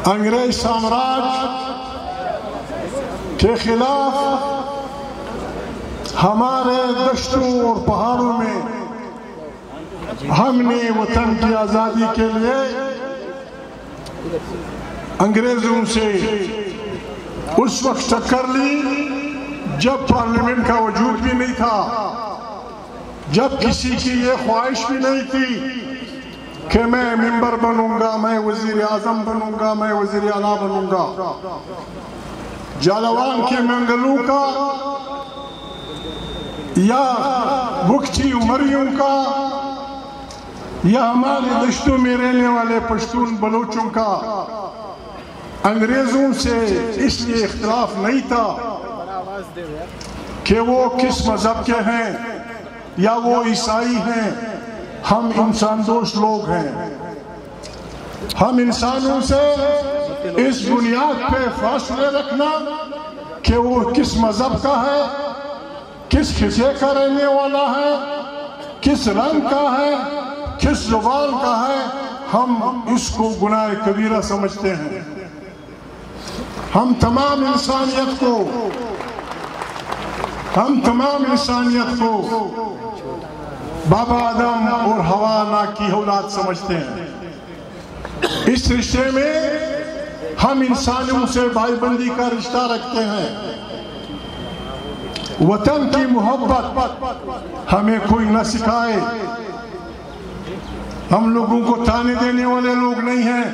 انگریز سامراج کے خلاف ہمارے دشتوں اور پہاڑوں میں ہم نے وطن کی آزادی کے لیے انگریزوں سے اس وقت ٹکر لی جب پارلیمنٹ کا وجود بھی نہیں تھا، جب کسی کی یہ خواہش بھی نہیں تھی کہ میں ممبر بنوں گا، میں وزیر اعظم بنوں گا، میں وزیر اعلیٰ بنوں گا۔ جالوان کے منگلوں کا یا بکچی عمریوں کا یا ہمارے دشتوں میں رہنے والے پشتون بلوچوں کا انگریزوں سے اس لیے اختلاف نہیں تھا کہ وہ کس مذہب کے ہیں یا وہ عیسائی ہیں، ہم انسان دوست لوگ ہیں۔ ہم انسانوں سے اس بنیاد پہ فاصلے رکھنا کہ وہ کس مذہب کا ہے، کس خطے کا رہنے والا ہے، کس رنگ کا ہے، کس زبان کا ہے، ہم اس کو گناہ کبیرہ سمجھتے ہیں۔ ہم تمام انسانیت کو بابا آدم اور حوا کی اولاد سمجھتے ہیں۔ اس رشتے میں ہم انسانوں سے بھائی بندی کا رشتہ رکھتے ہیں۔ وطن کی محبت ہمیں کوئی نہ سکھائے۔ ہم لوگوں کو تانے دینے والے لوگ نہیں ہیں،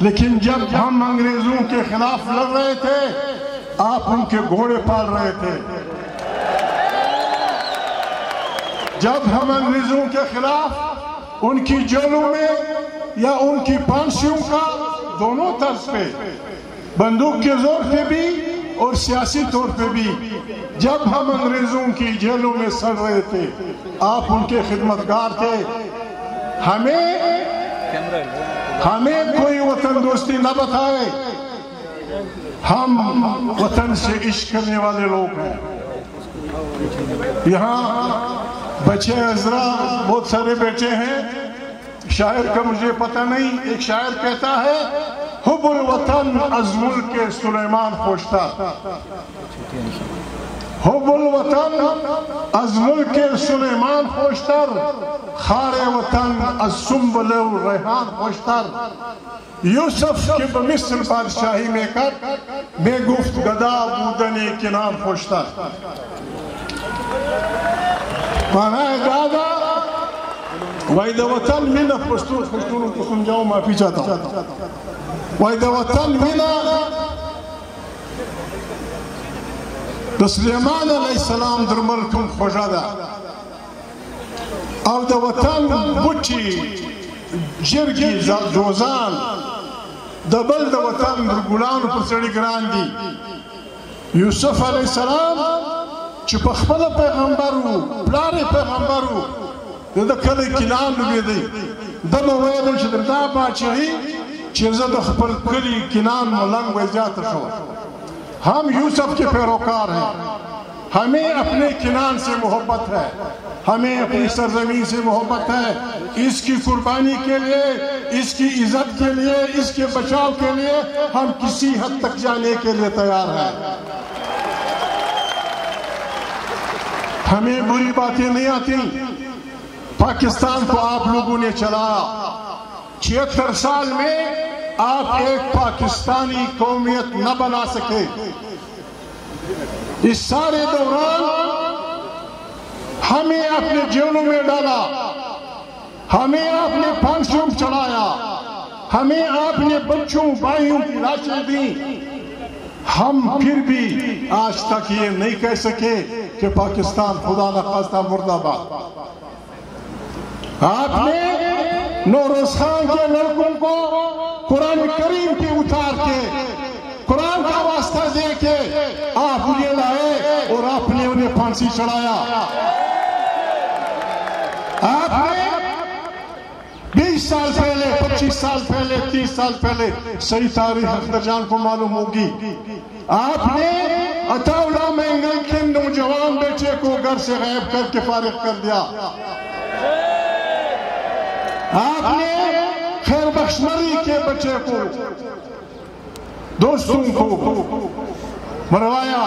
لیکن جب ہم انگریزوں کے خلاف لڑ رہے تھے آپ ان کے گھوڑے پال رہے تھے۔ جب ہم انگریزوں کے خلاف ان کی جیلوں میں یا ان کی پھانسیوں کا دونوں طرز پہ بندوق کے زور پہ بھی اور سیاسی طور پہ بھی جب ہم انگریزوں کی جیلوں میں سڑ رہے تھے آپ ان کے خدمتگار تھے۔ ہمیں کوئی وطن دوستی نہ بتائے، ہم وطن سے عشق کرنے والے لوگ ہیں۔ یہاں بچے عزرا بہت سارے بیٹے ہیں، شاعر کا مجھے پتہ نہیں، ایک شاعر کہتا ہے حب الوطن از ملک سلیمان خوشتر، حب الوطن از ملک سلیمان خوشتر، خار وطن از سنبل و ریحان خوشتر۔ یوسف کے بمصر بادشاہی میں کر میں گفت گدا بودن کنان خوشتر۔ مانا ہے دادا وَإِذَا وطن منا پشتونوں کو سمجھاؤں معافی چاہتا ہوں۔ وَإِذَا وطن منا سلیمان علیہ السلام در ملکم خوشادا او دا وطن بچی جرگی جوزان دا بل دا وطن در گلان پر سڑی گران دی۔ یوسف علیہ السلام چی پخبل پیغمبرو پلار پیغمبرو دا کل کنان نبی دی دا مویدن چی در دا باچهی چیزا دا خپل کلی کنان ملنگ ویزیات شو۔ ہم یوسف کے پیروکار ہیں، ہمیں اپنے کنان سے محبت ہے، ہمیں اپنی سرزمین سے محبت ہے۔ اس کی قربانی کے لیے، اس کی عزت کے لیے، اس کے بچاؤ کے لیے ہم کسی حد تک جانے کے لیے تیار ہیں۔ ہمیں بری باتیں نہیں آتی۔ پاکستان کو آپ لوگوں نے چلایا، 76 سال میں آپ ایک پاکستانی قومیت نہ بنا سکے۔ اس سارے دوران ہمیں اپنے جیلوں میں ڈالا، ہمیں آپ نے پھانسیوں چڑھایا، ہمیں آپ نے بچوں بھائیوں کی لاشیں دیں، ہم پھر بھی آج تک یہ نہیں کہہ سکے کہ پاکستان خدا نخواستہ مرد آباد۔ آپ نے نوروز خان کے لڑکوں کو قرآن کریم کی اتار کے قرآن کا واسطہ دے کے آپ انہیں لائے اور آپ نے انہیں پھانسی چڑھایا۔ آپ نے 20 سال پہلے، 25 سال پہلے، 30 سال پہلے، صحیح تاریخ اختر جان کو معلوم ہوگی، آپ نے عطا اللہ مینگل کے نوجوان بیٹے کو گھر سے غائب کر کے فارغ کر دیا۔ آپ نے خیر بخش مری کے بچے کو دوستوں کو مروایا،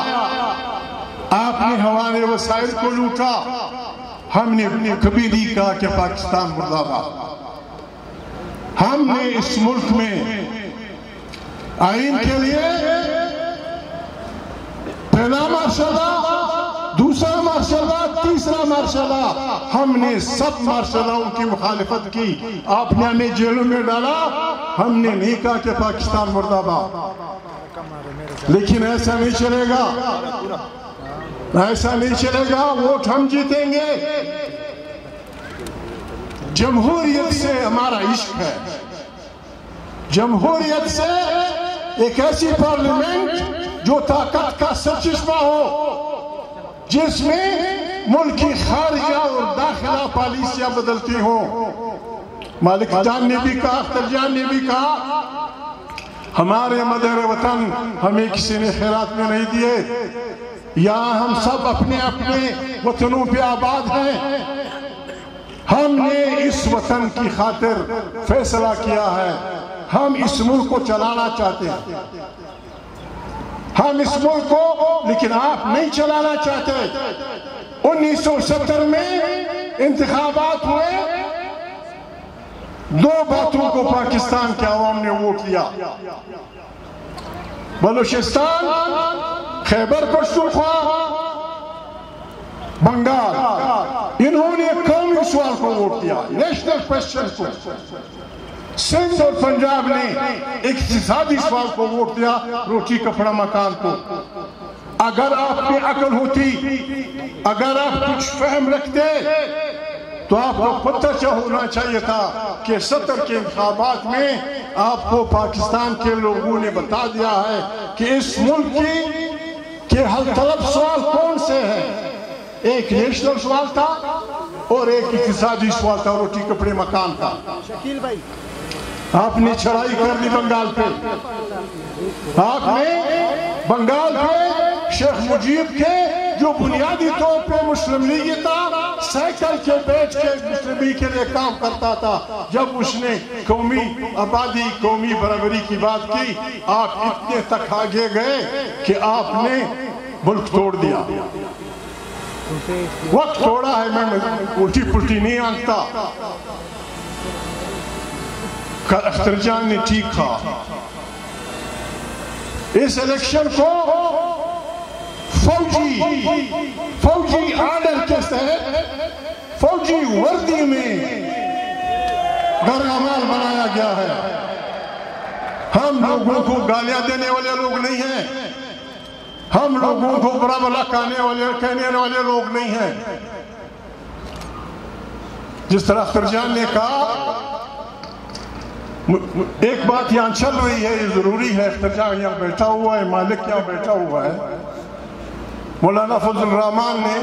آپ نے ہمارے وسائل کو لوٹا، ہم نے کبھی نہیں کہا کہ پاکستان مردہ باد۔ ہم نے اس ملک میں آئین کے لیے پہلا مرحلہ، دوسرا مرحلہ، تیسرا مرحلہ، ہم نے سب مرحلوں کی مخالفت کی۔ آپ نے ہمیں جیلوں میں ڈالا، ہم نے نہیں کہا کہ پاکستان مردہ باد۔ لیکن ایسا نہیں چلے گا، ایسا نہیں چلے گا، ووٹ ہم جیتیں گے۔ جمہوریت سے ہمارا عشق ہے، جمہوریت سے ایک ایسی پارلیمنٹ جو طاقت کا سرچشمہ ہو، جس میں ملک کی خارجہ اور داخلہ پالیسیاں بدلتی ہوں۔ مالک جان نے بھی کہا، اختر جان نے بھی کہا، ہمارے مدر وطن ہمیں کسی نے خیرات میں نہیں دیے، یہاں ہم سب اپنے اپنے وطنوں پہ آباد ہیں۔ ہم نے اس وطن کی خاطر فیصلہ کیا ہے، ہم اس ملک کو چلانا چاہتے ہیں، ہم اس ملک کو، لیکن آپ نہیں چلانا چاہتے۔ 1970 میں انتخابات ہوئے، دو باتوں کو پاکستان کے عوام نے ووٹ دیا، بلوچستان، خیبر پختونخوا، بنگال۔ انہوں نے قومی سوال کو ووٹ دیا، نیشنل کوسچن کو۔ سندھ اور پنجاب نے اقتصادی سوال کو ووٹ دیا، روٹی کپڑا مکان کو۔ اگر آپ میں عقل ہوتی، اگر آپ کچھ فہم رکھتے، تو آپ کو پتہ ہونا چاہیے تھا کہ 70 کے انتخابات میں آپ کو پاکستان کے لوگوں نے بتا دیا ہے کہ اس ملک کے حل طلب سوال کون سے ہیں۔ ایک نیشنل سوال تھا اور ایک اقتصادی سوال تھا، روٹی کپڑے مکان کا۔ آپ نے چڑھائی کر دی بنگال پہ، آپ نے بنگال پہ شیخ مجیب کے جو بنیادی طور پہ مسلم لیگی تھا، سائیکل کے بیچ کے مسلم لیگ کے لیے کام کرتا تھا، جب اس نے قومی آبادی، قومی برابری کی بات کی، آپ اتنے تک آگے گئے کہ آپ نے ملک توڑ دیا۔ وقت توڑا ہے، میں الٹی پلٹی نہیں آنکتا۔ اختر جان نے ٹھیک کہا، اس الیکشن کو فوجی آرڈر کے تحت، فوجی وردی میں غرامال بنایا گیا ہے۔ ہم لوگوں کو گالیاں دینے والے لوگ نہیں ہیں، ہم لوگوں کو برا بھلا کہنے والے لوگ نہیں ہیں۔ جس طرح اختر جان نے کہا، ایک بات یہاں چل رہی ہے، یہ ضروری ہے، اختر جان یہاں بیٹھا ہوا ہے، مالک یہاں بیٹھا ہوا ہے، مولانا فضل الرحمان نے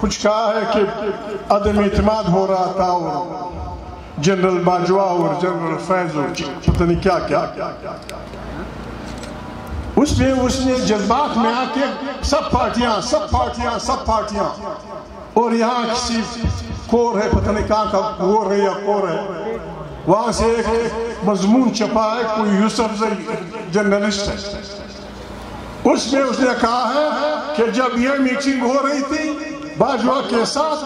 کچھ کہا ہے کہ عدم اعتماد ہو رہا تھا، اور جنرل باجوہ اور جنرل فیض اور پتہ نہیں کیا کیا، اس نے جذبات میں آ کے سب پارٹیاں، اور یہاں کسی کور ہے، پتہ نہیں کہاں کا کور ہے یا کور ہے، وہاں سے ایک مضمون چھپا ہے، کوئی یوسف زئی جرنلسٹ ہے، اس نے کہا ہے کہ جب یہ میٹنگ ہو رہی تھی باجوہ کے ساتھ،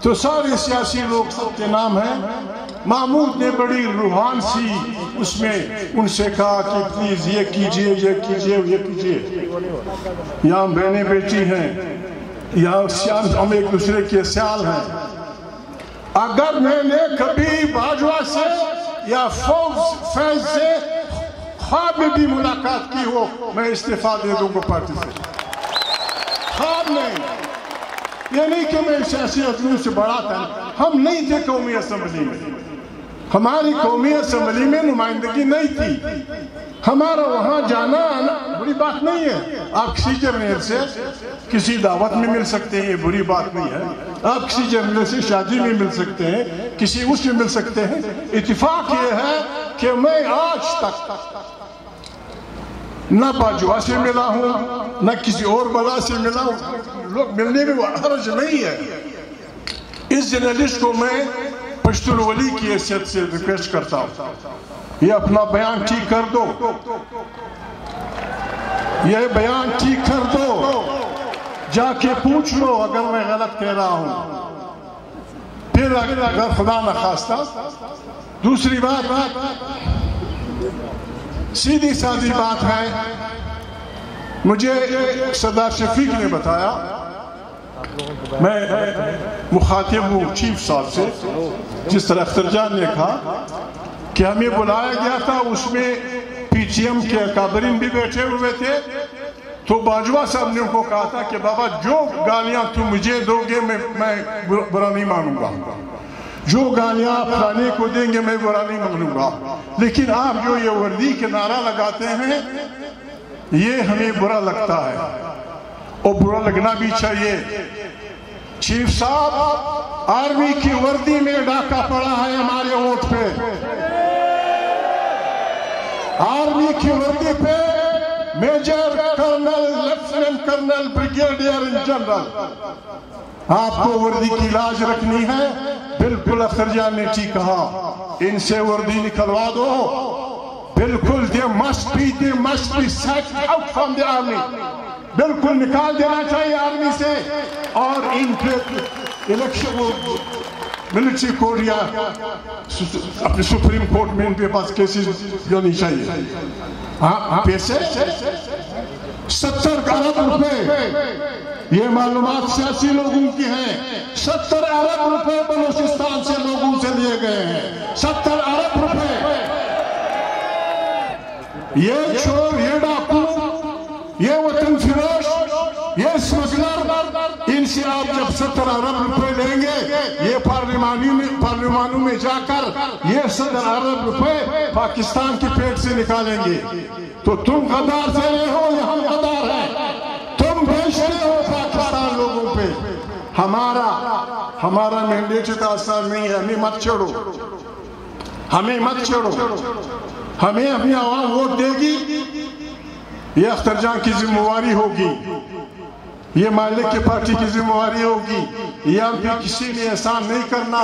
تو سارے سیاسی لوگ سب کے نام ہیں، محمود نے بڑی روحان سی اس میں ان سے کہا کہ پلیز یہ کیجئے، یہ کیجئے، یہ کیجئے، یہاں بہنیں بیٹی ہیں، یہاں ہم ایک دوسرے کے سیال ہیں۔ اگر میں نے کبھی باجوہ سے یا فیض سے خواب میں بھی ملاقات کی ہو، میں استعفیٰ دے دوں گا پارٹی سے، خواب نہیں۔ یہ نہیں کہ میں سیاسی عدلوں سے بڑا تھا، ہم نہیں تھے قومی اسمبلی میں، ہماری قومی اسمبلی میں نمائندگی نہیں تھی، ہمارا وہاں جانا آنا بری بات نہیں ہے۔ آپ کسی جرنیل سے کسی دعوت میں مل سکتے ہیں، یہ بری بات نہیں ہے، آپ کسی جرنیل سے شادی میں مل سکتے ہیں، کسی اس میں مل سکتے ہیں۔ اتفاق یہ ہے کہ میں آج تک نہ باجوہ سے ملا ہوں، نہ کسی اور بلا سے ملا ہوں، لوگ ملنے میں حرج نہیں ہے۔ اس جرنلسٹ کو میں پشتون ولی کی حیثیت سے ریکویسٹ کرتا ہوں، یہ اپنا بیان ٹھیک کر دو، یہ بیان ٹھیک کر دو، جا کے پوچھ لو اگر میں غلط کہہ رہا ہوں۔ پھر اگر خدا نخواستہ دوسری بات سیدھی سادھی بات ہے، مجھے سردار شفیق نے بتایا، میں مخاطب ہوں چیف صاحب سے، جس طرح اختر جان نے کہا کہ ہمیں بلایا گیا تھا، اس میں پی ٹی ایم کے اکابرین بھی بیٹھے ہوئے تھے، تو باجوہ صاحب نے ان کو کہا تھا کہ بابا جو گالیاں تم مجھے دو گے میں برا نہیں مانوں گا، جو گالیاں فلانے کو دیں گے میں برا نہیں مانوں گا، لیکن آپ جو یہ وردی کے نعرہ لگاتے ہیں یہ ہمیں برا لگتا ہے اور برا لگنا بھی چاہیے۔ چیف صاحب، آرمی کی وردی میں ڈاکہ پڑا ہے ہمارے ووٹ پہ، آرمی کی وردی پہ major colonel, lieutenant colonel, brigadier general, آپ کو وردی کی لاج رکھنی ہے۔ بالکل اختر جان نے ٹھیک کہا، ان سے وردی نکلوا دو، بالکل they must be set out from the army، بالکل نکال دینا چاہیے آرمی سے، اور ان پہ الیکشن ملٹری کورٹ یا اپنے سپریم کورٹ میں ان کے پاس کیسز جانی چاہیے۔ پیسے 70 ارب روپے، یہ معلومات سیاسی لوگوں کی ہیں، 70 ارب روپے بلوچستان سے لوگوں سے لیے گئے ہیں، 70 ارب روپے۔ یہ چور، یہ ڈاکو، یہ وطن فروش، یہ اسمگلر، ان سے آپ جب 70 ارب روپے لیں گے، یہ پارلیمانوں میں جا کر یہ 70 ارب روپے پاکستان کی پیٹ سے نکالیں گے، تو تم غدار سے رہے ہو یا ہم غدار ہیں؟ تم بیچتے ہو پاکستان لوگوں پہ۔ ہمارا مینڈیٹ کا اثر نہیں ہے، ہمیں مت چھوڑو، ہمیں مت چھوڑو، ہمیں اپنی عوام ووٹ دے گی، یہ اختر جان کی ذمہ داری ہوگی، یہ مالک کی پارٹی کی ذمہ داری ہوگی، یہ ہم پہ کسی نے احسان نہیں کرنا۔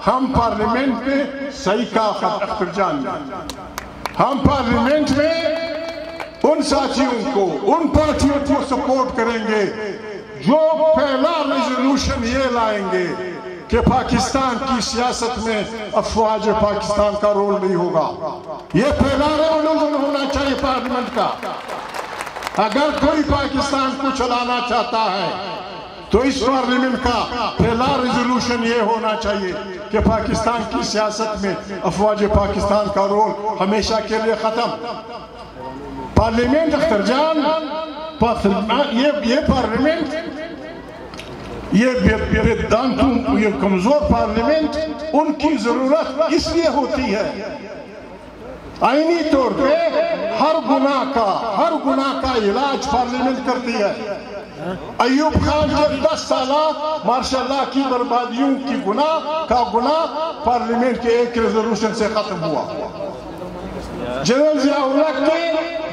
ہم پارلیمنٹ میں صحیح کہا اختر جان نے، ہم پارلیمنٹ میں ان ساتھیوں کو، ان پارٹیوں کو سپورٹ کریں گے جو پہلا ریزولوشن یہ لائیں گے کہ پاکستان کی سیاست میں افواج پاکستان کا رول نہیں ہوگا۔ یہ پہلا ریزولوشن ہونا چاہیے پارلیمنٹ کا۔ اگر کوئی پاکستان کو چلانا چاہتا ہے تو اس پارلیمنٹ کا پہلا ریزولوشن یہ ہونا چاہیے کہ پاکستان کی سیاست میں افواج پاکستان کا رول ہمیشہ کے لیے ختم۔ پارلیمنٹ اختر جان، یہ پارلیمنٹ، یہ دانتوں، یہ کمزور پارلیمنٹ، ان کی ضرورت اس لیے ہوتی ہے آئینی طور پہ ہر گناہ کا علاج پارلیمنٹ کرتی ہے۔ ایوب خان جب 10 سالہ ماشاءاللہ کی بربادیوں کی گناہ پارلیمنٹ کے ایک ریزولوشن سے ختم ہوا۔ جنرل ضیاء الحق نے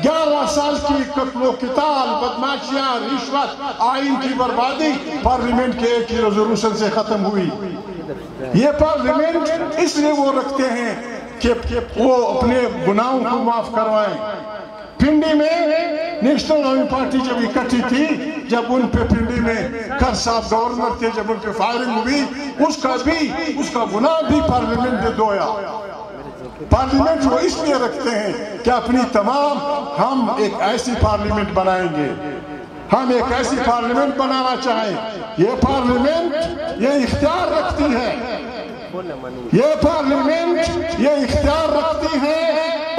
11 سال کی قتل و قتال، بدماشیاں، رشوت، آئین کی بربادی پارلیمنٹ کے ایک ریزولوشن سے ختم ہوئی۔ یہ پارلیمنٹ اس لیے وہ رکھتے ہیں کہ وہ اپنے گناہوں کو معاف کروائیں۔ پنڈی میں نیشنل عوامی پارٹی جب اکٹھی تھی، جب ان پہ پنڈی میں کر صاحب گورنر تھے، جب ان پہ فائرنگ ہوئی، اس کا گناہ بھی پارلیمنٹ نے دھویا۔ پارلیمنٹ وہ اس لیے رکھتے ہیں کہ اپنی تمام، ہم ایک ایسی پارلیمنٹ بنائیں گے، ہم ایک ایسی پارلیمنٹ بنانا چاہیں۔ یہ پارلیمنٹ یہ اختیار رکھتی ہے، یہ پارلیمنٹ یہ اختیار رکھتی ہے،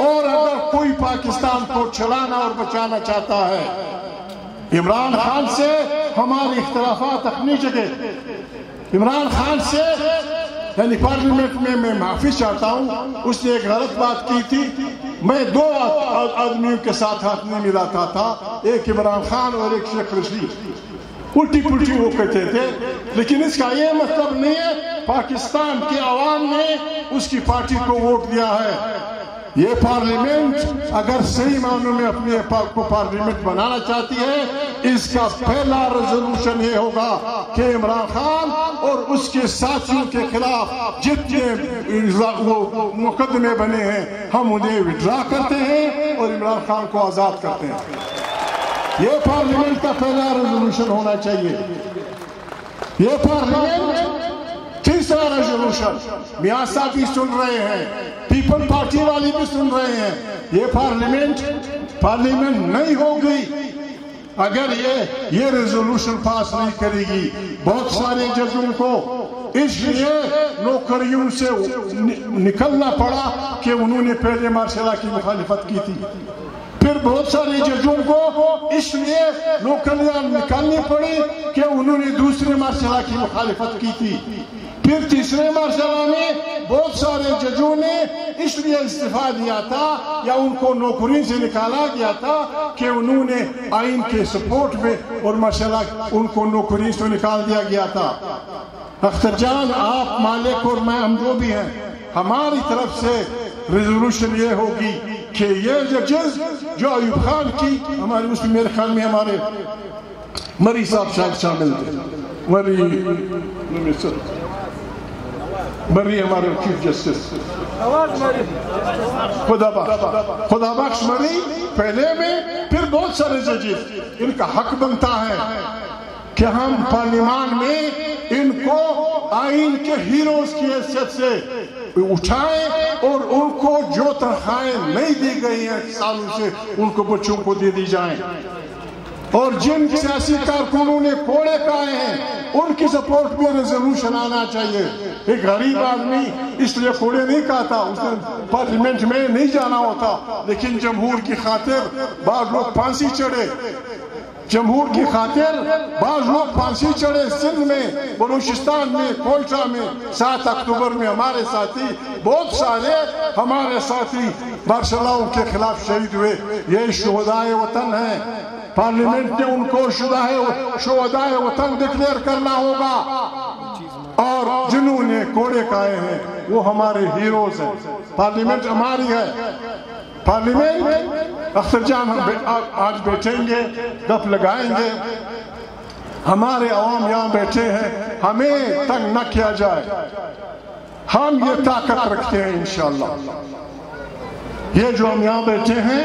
اور اگر کوئی پاکستان کو چلانا اور بچانا چاہتا ہے، عمران خان سے ہمارے اختلافات اپنی جگہ، عمران خان سے یعنی پارلیمنٹ میں میں معافی چاہتا ہوں، اس نے ایک غلط بات کی تھی، میں 2 آدمیوں کے ساتھ ہاتھ نہیں ملاتا تھا، ایک عمران خان اور ایک شیخ رشید، الٹی پلٹی وہ کہتے تھے، لیکن اس کا یہ مطلب نہیں ہے پاکستان کی عوام نے اس کی پارٹی کو ووٹ دیا ہے۔ یہ پارلیمنٹ اگر صحیح معنوں میں اپنے آپ کو پارلیمنٹ بنانا چاہتی ہے، اس کا پہلا ریزولوشن یہ ہوگا کہ عمران خان اور اس کے ساتھیوں کے خلاف جتنے مقدمے بنے ہیں ہم انہیں وڈرا کرتے ہیں اور عمران خان کو آزاد کرتے ہیں۔ یہ پارلیمنٹ کا پہلا ریزولوشن ہونا چاہیے۔ یہ پارلیمنٹ تیسرا ریزولوشن میاں صاحب بھی سن رہے ہیں، پیپل پارٹی والی بھی سن رہے ہیں، یہ پارلیمنٹ نہیں ہوگی اگر یہ ریزولوشن پاس نہیں کرے گی۔ بہت سارے ججوں کو اس لیے نوکریوں سے نکلنا پڑا کہ انہوں نے پہلے مارشل لا کی مخالفت کی تھی، پھر بہت سارے ججوں کو اس لیے نوکریاں نکالنی پڑی کہ انہوں نے دوسرے مارشل لا کی مخالفت کی تھی، پھر تیسرے مارشل لا میں بہت سارے ججوں نے اس لیے استعفیٰ دیا تھا یا ان کو نوکری سے نکالا گیا تھا کہ انہوں نے آئین کے سپورٹ میں، اور مارشل لا ان کو نوکری سے نکال دیا گیا تھا۔ اختر جان، آپ، مالک اور میں، ہم جو بھی ہیں، ہماری طرف سے ریزولوشن یہ ہوگی کہ یہ ججز جو ایوب خان کی ہمارے، اس میں میرے خیال میں ہمارے مری صاحب شاید شامل تھے، مری ہمارے چیف جسٹس خدا بخش مری پہلے میں، پھر بہت سارے ججز، ان کا حق بنتا ہے کہ ہم پارلیمان میں ان کو آئین کے ہیروز کی حیثیت سے اٹھائیں اور ان کو جو تنخواہیں نہیں دی گئی ہیں سالوں سے ان کو بچوں کو دے دی جائیں، اور جن سیاسی کارکنوں نے کوڑے کھائے ہیں ان کی سپورٹ میں ریزولوشن آنا چاہیے۔ ایک غریب آدمی اس لیے کوڑے نہیں کھاتا، اس نے پارلیمنٹ میں نہیں جانا ہوتا، لیکن جمہور کی خاطر بعض لوگ پھانسی چڑھے، جمہور کی خاطر بعض لوگ پھانسی چڑھے۔ سندھ میں، بلوچستان میں، کوئٹہ میں 7 اکتوبر میں ہمارے ساتھی، بہت سارے ہمارے ساتھی مارشل لا کے خلاف شہید ہوئے۔ یہ شہدائے وطن ہیں، پارلیمنٹ نے ان کو شہدائے وطن ڈکلیئر کرنا ہوگا، اور جنہوں نے کوڑے کھائے ہیں وہ ہمارے ہیروز ہیں۔ پارلیمنٹ ہماری ہے، پارلیمنٹ اختر جان ہم آج بیٹھیں گے، گپ لگائیں گے، ہمارے عوام یہاں بیٹھے ہیں، ہمیں تنگ نہ کیا جائے، ہم یہ طاقت رکھتے ہیں انشاءاللہ، یہ جو ہم یہاں بیٹھے ہیں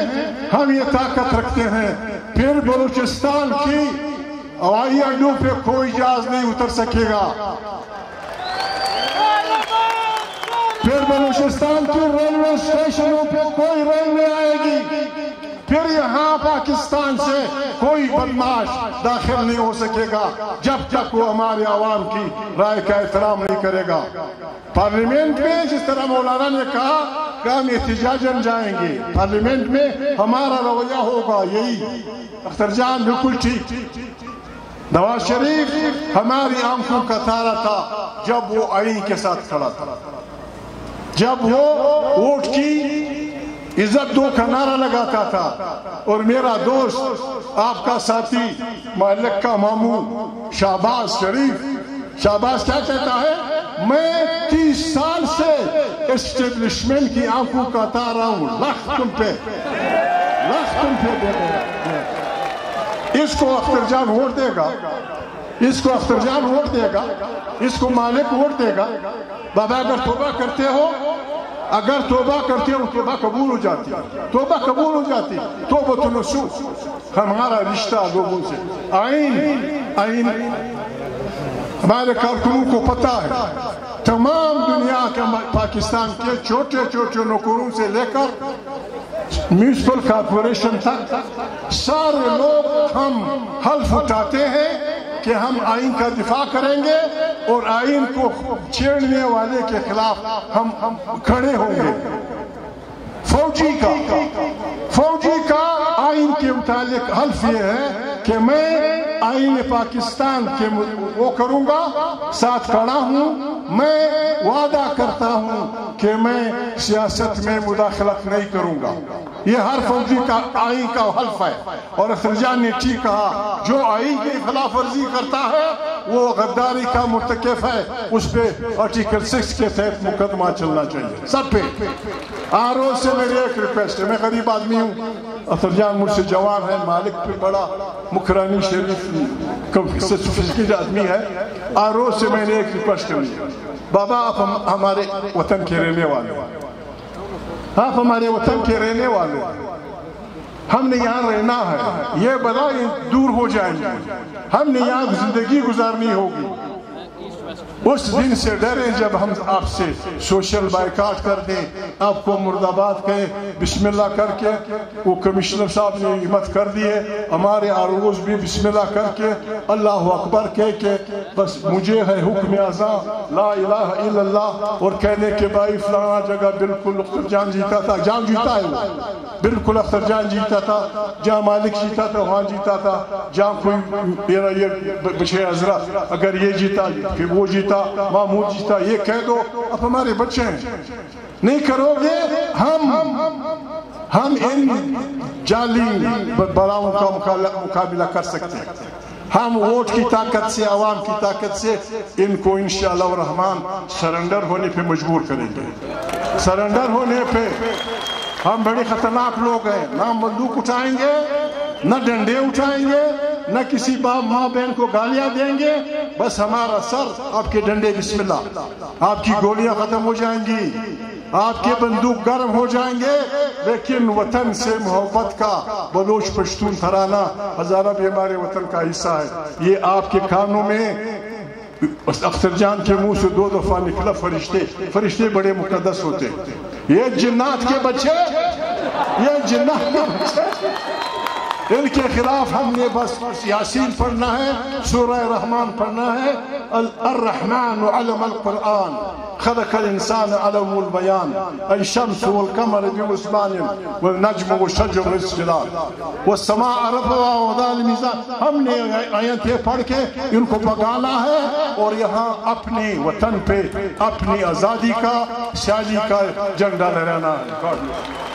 ہم یہ طاقت رکھتے ہیں۔ پھر بلوچستان کی ہوائی اڈوں پہ کوئی جہاز نہیں اتر سکے گا، پھر بلوچستان کی ریلوے اسٹیشنوں پہ کوئی ریل نہیں آئے گی، پھر یہاں پاکستان سے کوئی بدماش داخل نہیں ہو سکے گا جب تک وہ ہمارے عوام کی رائے کا احترام نہیں کرے گا۔ پارلیمنٹ میں جس طرح مولانا نے کہا کہ ہم احتجاجاً جائیں گے، پارلیمنٹ میں ہمارا رویہ ہوگا یہی۔ اختر جان بالکل ٹھیک، نواز شریف ہماری آنکھوں کا تارا تھا جب وہ آئین کے ساتھ کھڑا تھا، جب وہ ووٹ کی عزت دو کا نعرہ لگاتا تھا، اور میرا دوست آپ کا ساتھی مالک کا ماموں شہباز شریف، شہباز کیا کہتا ہے، میں 30 سال سے اسٹیبلشمنٹ کی آنکھوں کا تارا ہوں، لاکھ تم پہ دے دیں۔ اس کو اختر جان ووٹ دے گا، اس کو اختر جان ووٹ دے گا، اس کو مالک ووٹ دے گا۔ بابا اگر توبہ کرتے ہو، اگر توبہ کرتے ہو توبہ قبول ہو جاتی، توبہ قبول ہو جاتی، توبہ نصوح ہمارا رشتہ لوگوں سے۔ آئین ہمارے کارکنوں کو پتہ ہے، تمام دنیا کے پاکستان کے چھوٹے چھوٹے نوکروں سے لے کر میونسپل کارپوریشن تک سارے لوگ ہم حلف اٹھاتے ہیں کہ ہم آئین کا دفاع کریں گے اور آئین کو چھیڑنے والے کے خلاف ہم کھڑے ہوں گے۔ فوجی کا آئین کے متعلق حلف یہ ہے کہ میں آئین پاکستان کے وہ کروں گا، ساتھ کھڑا ہوں، میں وعدہ کرتا ہوں کہ میں سیاست میں مداخلت نہیں کروں گا. یہ ہر فوجی کا آئین کا حلف ہے. اور اختر جان نے ٹھیک کہا، جو آئین کی خلاف ورزی کرتا ہے وہ غداری کا مرتکب ہے، اس پہ آرٹیکل 6 کے تحت مقدمہ چلنا چاہیے سب پہ. آرو سے میری ایک ریکویسٹ ہے، میں غریب آدمی ہوں، اختر جان مجھ سے جوان ہے، مالک پہ بڑا مکرانی شریف سوفسٹیکیٹڈ آدمی ہے. آرو سے میں نے ایک ریکویسٹ کرنی ہے، بابا آپ ہمارے وطن کے رہنے والے، آپ ہمارے وطن کے رہنے والے، ہم نے یہاں رہنا ہے، یہ بلائیں دور ہو جائیں گے، ہم نے یہاں زندگی گزارنی ہوگی. اس دن سے ڈریں جب ہم آپ سے سوشل بائیکاٹ کر دیں، آپ کو مرد آباد کہیں بسم اللہ کر کے. وہ کمشنر صاحب نے ہمت کر دی ہے، ہمارے آروز بھی بسم اللہ کر کے اللہ اکبر کہہ کے بس مجھے ہے حکم اعظم لا الہ الا اللہ، اور کہنے کے بھائی فلانا جگہ بالکل اختر جان جیتا تھا، جان جیتا ہے وہ بالکل اختر جان جیتا تھا، جہاں مالک جیتا تھا وہاں جیتا تھا، جہاں کوئی میرا یہ بچے حضرت اگر یہ جیتا کہ وہ جیتا، محمود جیتا، یہ کہہ دو. اب ہمارے بچے ہیں، نہیں کرو گے ہم ان جعلی بلاؤں کا مقابلہ کر سکتے ہیں. ہم ووٹ کی طاقت سے، عوام کی طاقت سے ان کو انشاءاللہ الرحمن سرنڈر ہونے پہ مجبور کریں گے. سرنڈر ہونے پہ ہم بڑے خطرناک لوگ ہیں، نہ ہم بندوق اٹھائیں گے، نہ ڈنڈے اٹھائیں گے، نہ کسی باپ ماں بہن کو گالیاں دیں گے. بس ہمارا سر، آپ کے ڈنڈے بسم اللہ، آپ کی گولیاں ختم ہو جائیں گی، آپ کے بندوق گرم ہو جائیں گے، لیکن وطن سے محبت کا بلوچ پشتون ترانہ ہزارہ بھی ہمارے وطن کا حصہ ہے. یہ آپ کے کانوں میں اختر جان کے منہ سے 2 دفعہ نکلا فرشتے بڑے مقدس ہوتے. یہ جنات کے بچے، یہ جنات کے بچے، ان کے خلاف ہم نے بس یاسین پڑھنا ہے، سورہ رحمان پڑھنا ہے. الرحمن علم القرآن خلق الانسان علم البیان الشمس والقمر بحسبان والنجم والشجر والسجلان والسماء رفعها ووضع الميزان. ہم نے آیتیں پڑھ کے ان کو بگانا ہے اور یہاں اپنے وطن پہ اپنی آزادی کا، سیاسی کا جھنڈا لہرانا ہے.